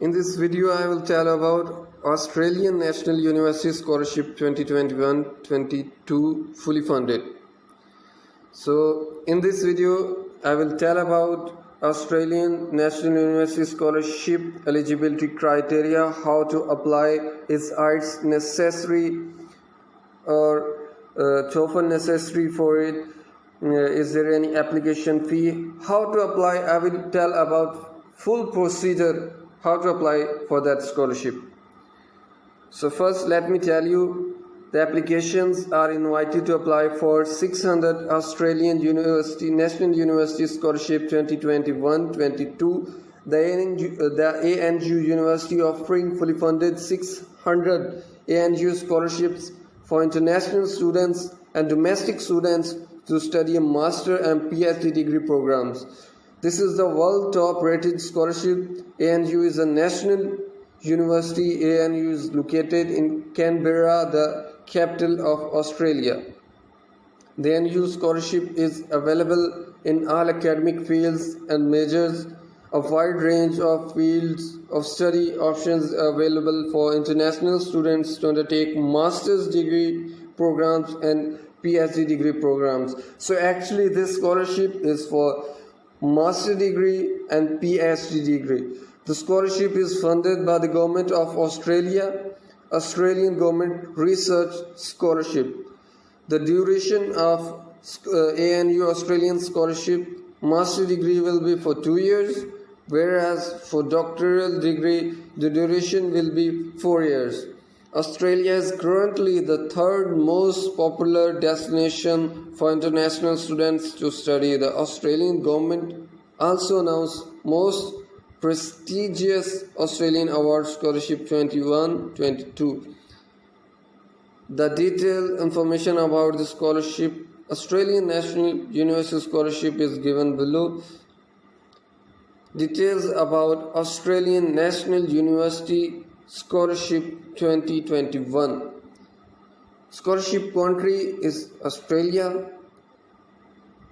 In this video, I will tell about Australian National University Scholarship 2021-22 fully funded. So, in this video, I will tell about Australian National University Scholarship eligibility criteria, how to apply, is IELTS necessary or TOEFL necessary for it, is there any application fee, how to apply. I will tell about full procedure how to apply for that scholarship. So first, let me tell you, the applications are invited to apply for 600 Australian University National University Scholarship 2021-22. The ANU University offering fully funded 600 ANU scholarships for international students and domestic students to study a master and PhD degree programs. This is the world top rated scholarship. ANU is a national university. ANU is located in Canberra, the capital of Australia. The ANU scholarship is available in all academic fields and majors. A wide range of fields of study options available for international students to undertake master's degree programs and PhD degree programs. So actually this scholarship is for master degree and PhD degree. The scholarship is funded by the Government of Australia, Australian Government Research Scholarship. The duration of ANU Australian Scholarship master degree will be for 2 years, whereas for doctoral degree the duration will be 4 years. Australia is currently the third most popular destination for international students to study. The Australian government also announced most prestigious Australian Award Scholarship 21-22. The detailed information about the scholarship, Australian National University Scholarship, is given below. Details about Australian National University Scholarship 2021. Scholarship country is Australia.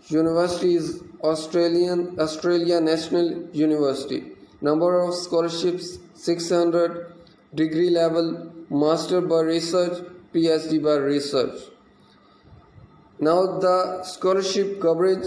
University is Australia National University. Number of scholarships 600. Degree level master by research, PhD by research. Now the scholarship coverage.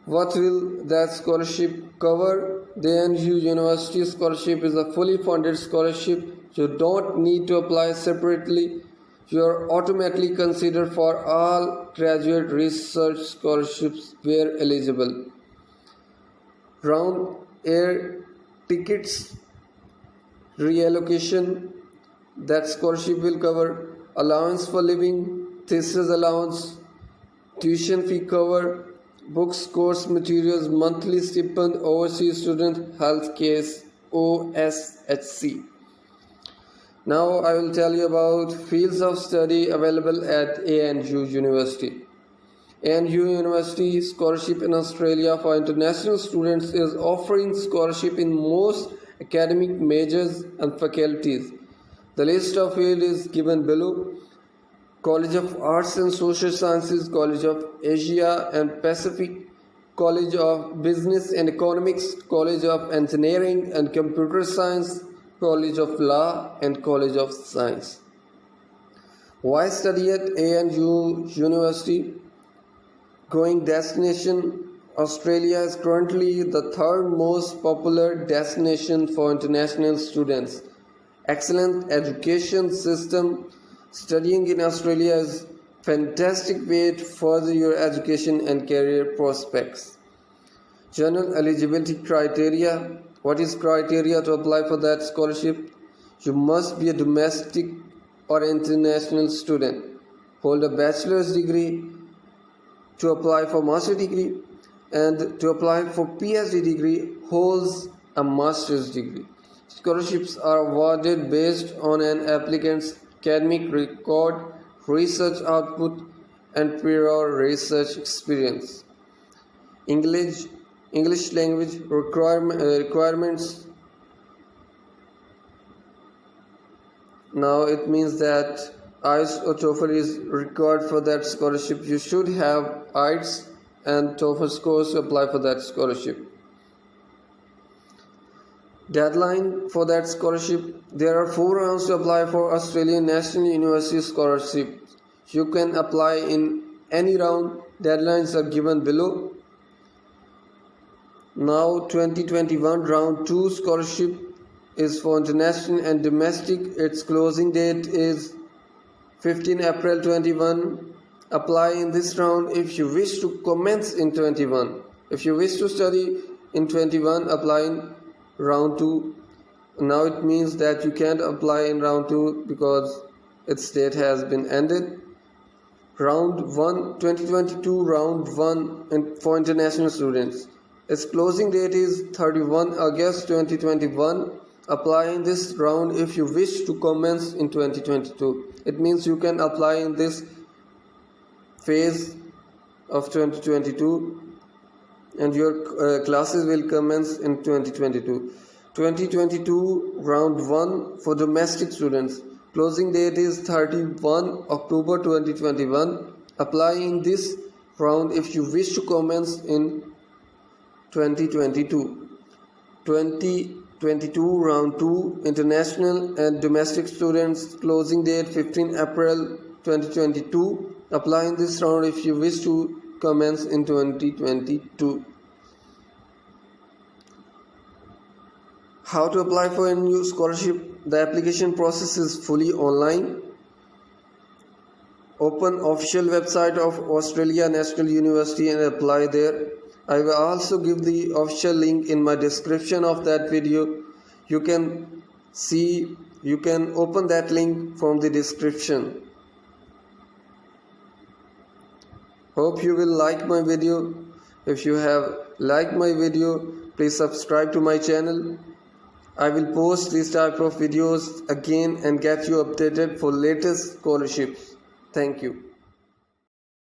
What will that scholarship cover? The ANU University Scholarship is a fully funded scholarship. You don't need to apply separately. You are automatically considered for all graduate research scholarships where eligible. Round air tickets reallocation. That scholarship will cover allowance for living, thesis allowance, tuition fee cover, books, course materials, monthly stipend, overseas student health case, OSHC. Now I will tell you about fields of study available at ANU University. ANU University Scholarship in Australia for international students is offering scholarship in most academic majors and faculties. The list of fields is given below. College of Arts and Social Sciences, College of Asia and Pacific, College of Business and Economics, College of Engineering and Computer Science, College of Law and College of Science. Why study at ANU University? Growing destination. Australia is currently the third most popular destination for international students. Excellent education system. Studying in Australia is fantastic way to further your education and career prospects. General eligibility criteria. What is criteria to apply for that scholarship? You must be a domestic or international student, hold a bachelor's degree to apply for master's degree, and to apply for PhD degree holds a master's degree. Scholarships are awarded based on an applicant's academic record, research output, and prior research experience. English language requirements. Now it means that IELTS or TOEFL is required for that scholarship. You should have IELTS and TOEFL scores to apply for that scholarship. Deadline for that scholarship. There are 4 rounds to apply for Australian National University Scholarship. You can apply in any round. Deadlines are given below. Now 2021 round 2 scholarship is for international and domestic. Its closing date is 15 April 21. Apply in this round if you wish to commence in 21. If you wish to study in 21, apply in round 2. Now it means that you can't apply in round 2 because its date has been ended. Round 1, 2022 round 1 for international students. Its closing date is 31 August 2021. Apply in this round if you wish to commence in 2022. It means you can apply in this phase of 2022 and your classes will commence in 2022. 2022 round 1 for domestic students. Closing date is 31 October 2021. Apply in this round if you wish to commence in 2022. 2022 round 2 international and domestic students. Closing date 15 April 2022. Apply in this round if you wish to commence in 2022. How to apply for a new scholarship? The application process is fully online. Open official website of Australia National University and apply there. I will also give the official link in my description of that video. You can open that link from the description. Hope you will like my video. If you have liked my video, please subscribe to my channel. I will post this type of videos again and get you updated for latest scholarships. Thank you.